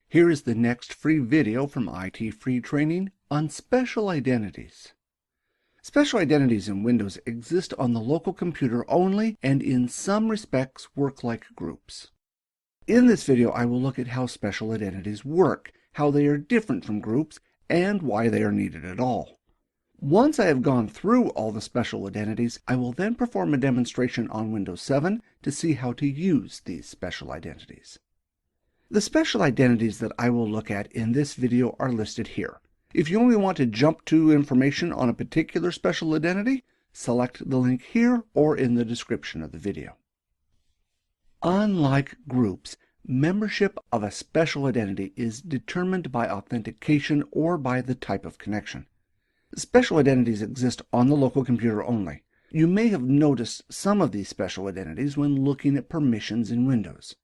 Here is the next free video from IT Free Training on special identities. Special identities in Windows exist on the local computer only and in some respects work like groups. In this video I will look at how special identities work, how they are different from groups, and why they are needed at all. Once I have gone through all the special identities, I will then perform a demonstration on Windows 7 to see how to use these special identities. The special identities that I will look at in this video are listed here. If you only want to jump to information on a particular special identity, select the link here or in the description of the video. Unlike groups, membership of a special identity is determined by authentication or by the type of connection. Special identities exist on the local computer only. You may have noticed some of these special identities when looking at permissions in Windows.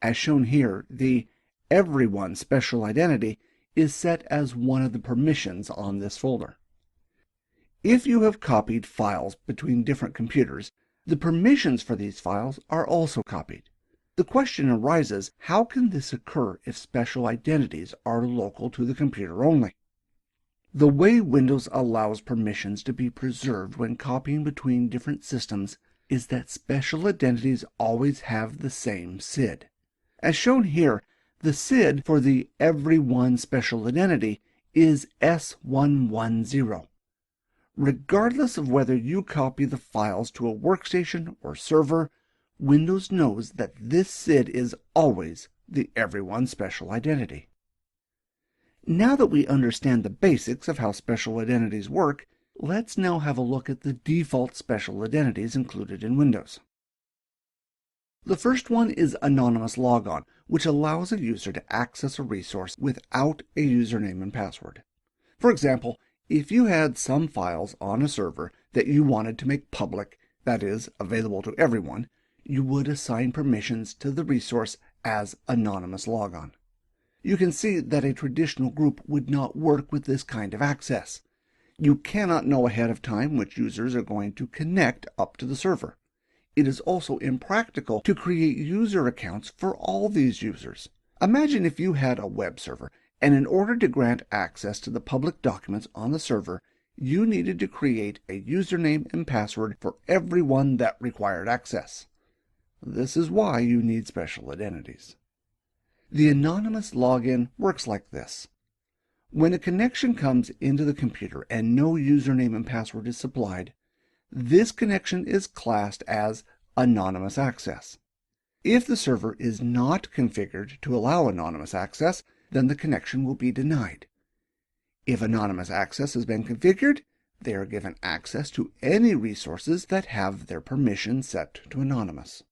As shown here, the Everyone special identity is set as one of the permissions on this folder. If you have copied files between different computers, the permissions for these files are also copied. The question arises, how can this occur if special identities are local to the computer only? The way Windows allows permissions to be preserved when copying between different systems is that special identities always have the same SID. As shown here, the SID for the Everyone special identity is S110. Regardless of whether you copy the files to a workstation or server, Windows knows that this SID is always the Everyone special identity. Now that we understand the basics of how special identities work, let's now have a look at the default special identities included in Windows. The first one is Anonymous Logon, which allows a user to access a resource without a username and password. For example, if you had some files on a server that you wanted to make public, that is, available to everyone, you would assign permissions to the resource as Anonymous Logon. You can see that a traditional group would not work with this kind of access. You cannot know ahead of time which users are going to connect up to the server. It is also impractical to create user accounts for all these users. Imagine if you had a web server, and in order to grant access to the public documents on the server, you needed to create a username and password for everyone that required access. This is why you need special identities. The anonymous login works like this. When a connection comes into the computer and no username and password is supplied, this connection is classed as anonymous access. If the server is not configured to allow anonymous access, then the connection will be denied. If anonymous access has been configured, they are given access to any resources that have their permission set to anonymous.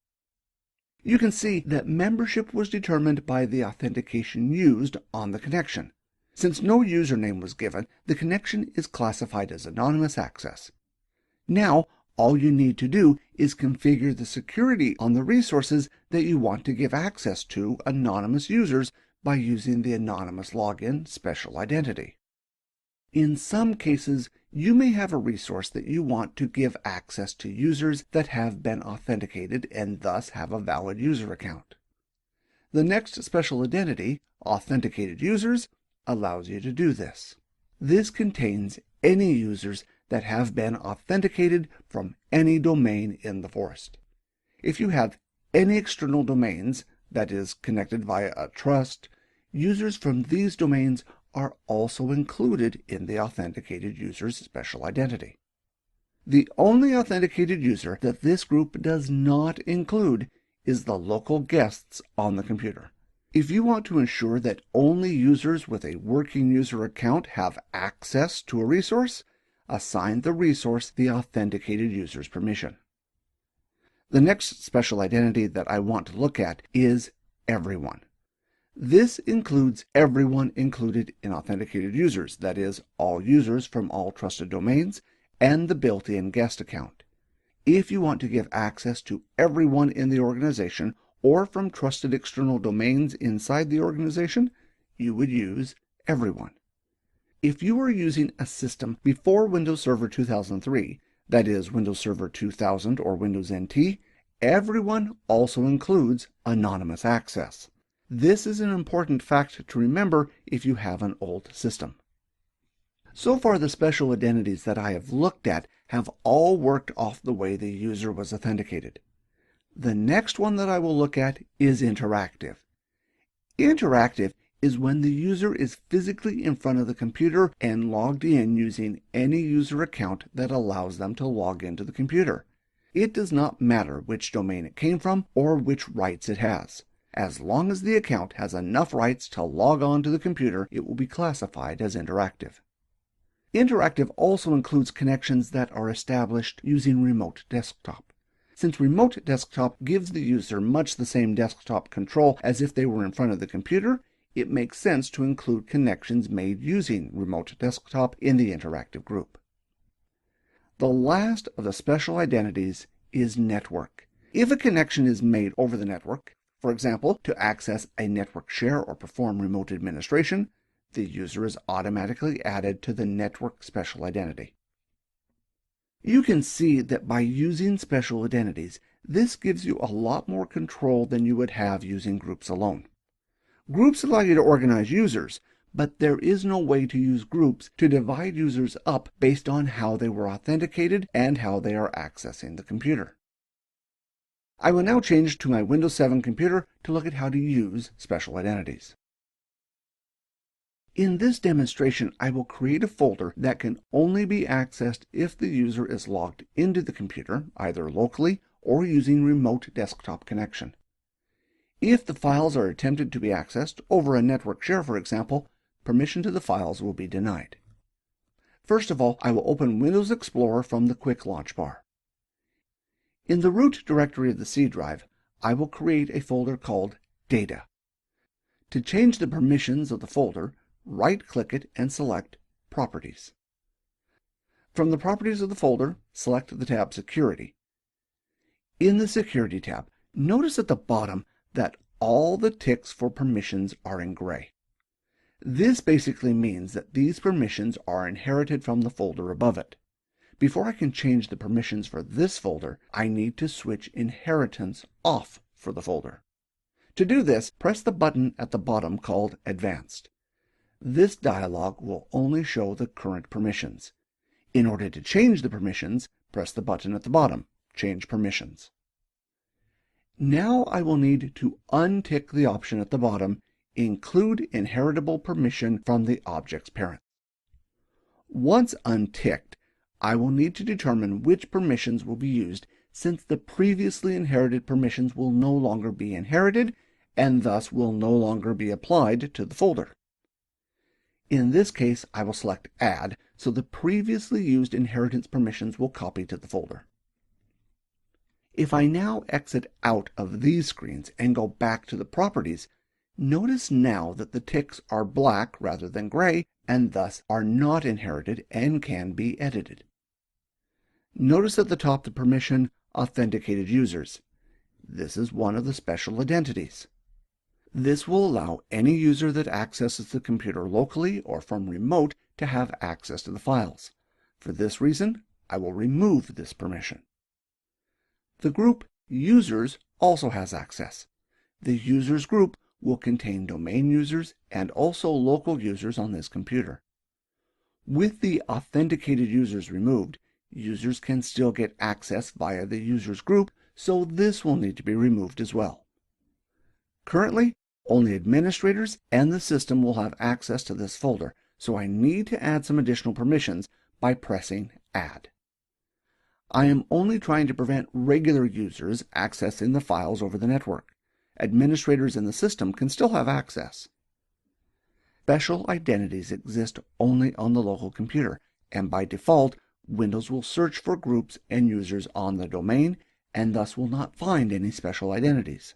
You can see that membership was determined by the authentication used on the connection. Since no username was given, the connection is classified as anonymous access. Now, all you need to do is configure the security on the resources that you want to give access to anonymous users by using the Anonymous Login special identity. In some cases, you may have a resource that you want to give access to users that have been authenticated and thus have a valid user account. The next special identity, Authenticated Users, allows you to do this. This contains any users that have been authenticated from any domain in the forest. If you have any external domains, that is, connected via a trust, users from these domains are also included in the authenticated user's special identity. The only authenticated user that this group does not include is the local guests on the computer. If you want to ensure that only users with a working user account have access to a resource, assign the resource the authenticated user's permission. The next special identity that I want to look at is Everyone. This includes everyone included in authenticated users, that is, all users from all trusted domains and the built-in guest account. If you want to give access to everyone in the organization or from trusted external domains inside the organization, you would use Everyone. If you are using a system before Windows Server 2003, that is Windows Server 2000 or Windows NT, Everyone also includes anonymous access. This is an important fact to remember if you have an old system. So far, the special identities that I have looked at have all worked off the way the user was authenticated. The next one that I will look at is interactive. Interactive is when the user is physically in front of the computer and logged in using any user account that allows them to log into the computer. It does not matter which domain it came from or which rights it has. As long as the account has enough rights to log on to the computer, it will be classified as interactive. Interactive also includes connections that are established using remote desktop. Since remote desktop gives the user much the same desktop control as if they were in front of the computer, it makes sense to include connections made using remote desktop in the interactive group. The last of the special identities is network. If a connection is made over the network, for example, to access a network share or perform remote administration, the user is automatically added to the network special identity. You can see that by using special identities, this gives you a lot more control than you would have using groups alone. Groups allow you to organize users, but there is no way to use groups to divide users up based on how they were authenticated and how they are accessing the computer. I will now change to my Windows 7 computer to look at how to use special identities. In this demonstration, I will create a folder that can only be accessed if the user is logged into the computer, either locally or using remote desktop connection. If the files are attempted to be accessed over a network share, for example, permission to the files will be denied. First of all, I will open Windows Explorer from the Quick Launch bar. In the root directory of the C drive, I will create a folder called Data. To change the permissions of the folder, right-click it and select Properties. From the Properties of the folder, select the tab Security. In the Security tab, notice at the bottom that all the ticks for permissions are in gray. This basically means that these permissions are inherited from the folder above it. Before I can change the permissions for this folder, I need to switch inheritance off for the folder. To do this, press the button at the bottom called Advanced. This dialog will only show the current permissions. In order to change the permissions, press the button at the bottom, Change Permissions. Now I will need to untick the option at the bottom, Include Inheritable Permission from the object's parent. Once unticked, I will need to determine which permissions will be used, since the previously inherited permissions will no longer be inherited and thus will no longer be applied to the folder. In this case, I will select Add, so the previously used inheritance permissions will copy to the folder. If I now exit out of these screens and go back to the properties, notice now that the ticks are black rather than gray and thus are not inherited and can be edited. Notice at the top the permission Authenticated Users. This is one of the special identities. This will allow any user that accesses the computer locally or from remote to have access to the files. For this reason, I will remove this permission. The group Users also has access. The Users group will contain domain users and also local users on this computer. With the Authenticated Users removed, users can still get access via the Users group, so this will need to be removed as well. Currently, only administrators and the system will have access to this folder, so I need to add some additional permissions by pressing Add. I am only trying to prevent regular users accessing the files over the network. Administrators in the system can still have access. Special identities exist only on the local computer, and by default, Windows will search for groups and users on the domain and thus will not find any special identities.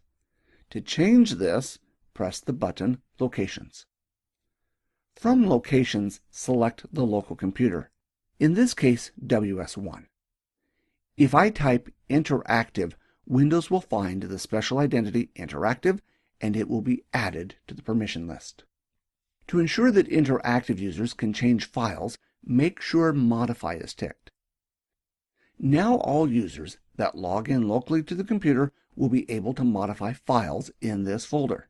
To change this, press the button Locations. From Locations, select the local computer, in this case WS1. If I type Interactive, Windows will find the special identity Interactive and it will be added to the permission list. To ensure that interactive users can change files, make sure Modify is ticked. Now all users that log in locally to the computer will be able to modify files in this folder.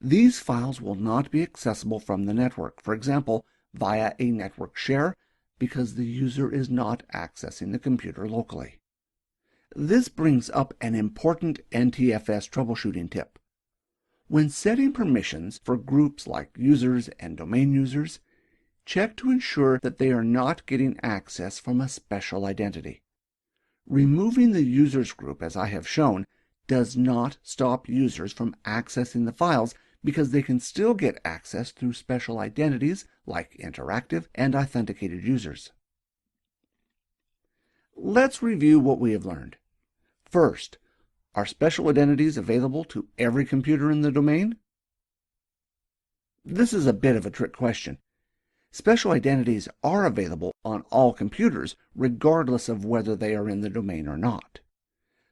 These files will not be accessible from the network, for example, via a network share, because the user is not accessing the computer locally. This brings up an important NTFS troubleshooting tip. When setting permissions for groups like users and domain users, check to ensure that they are not getting access from a special identity. Removing the users group, as I have shown, does not stop users from accessing the files because they can still get access through special identities like interactive and authenticated users. Let's review what we have learned. First, are special identities available to every computer in the domain? This is a bit of a trick question. Special identities are available on all computers, regardless of whether they are in the domain or not.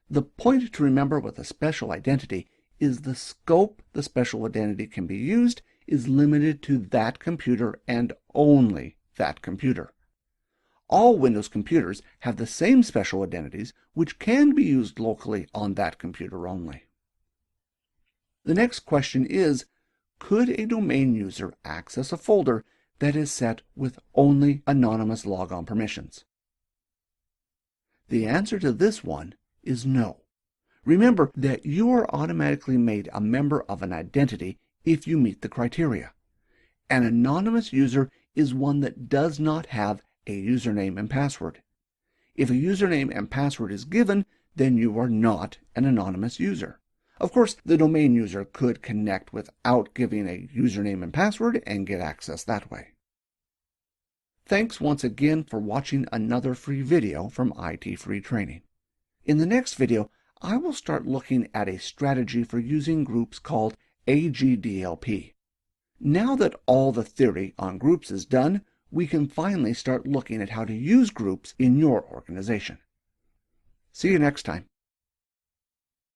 The point to remember with a special identity is the scope the special identity can be used is limited to that computer and only that computer. All Windows computers have the same special identities, which can be used locally on that computer only. The next question is, could a domain user access a folder that is set with only anonymous logon permissions? The answer to this one is no. Remember that you are automatically made a member of an identity if you meet the criteria. An anonymous user is one that does not have a username and password. If a username and password is given, then you are not an anonymous user. Of course, the domain user could connect without giving a username and password and get access that way. Thanks once again for watching another free video from IT Free Training. In the next video, I will start looking at a strategy for using groups called AGDLP. Now that all the theory on groups is done, we can finally start looking at how to use groups in your organization. See you next time.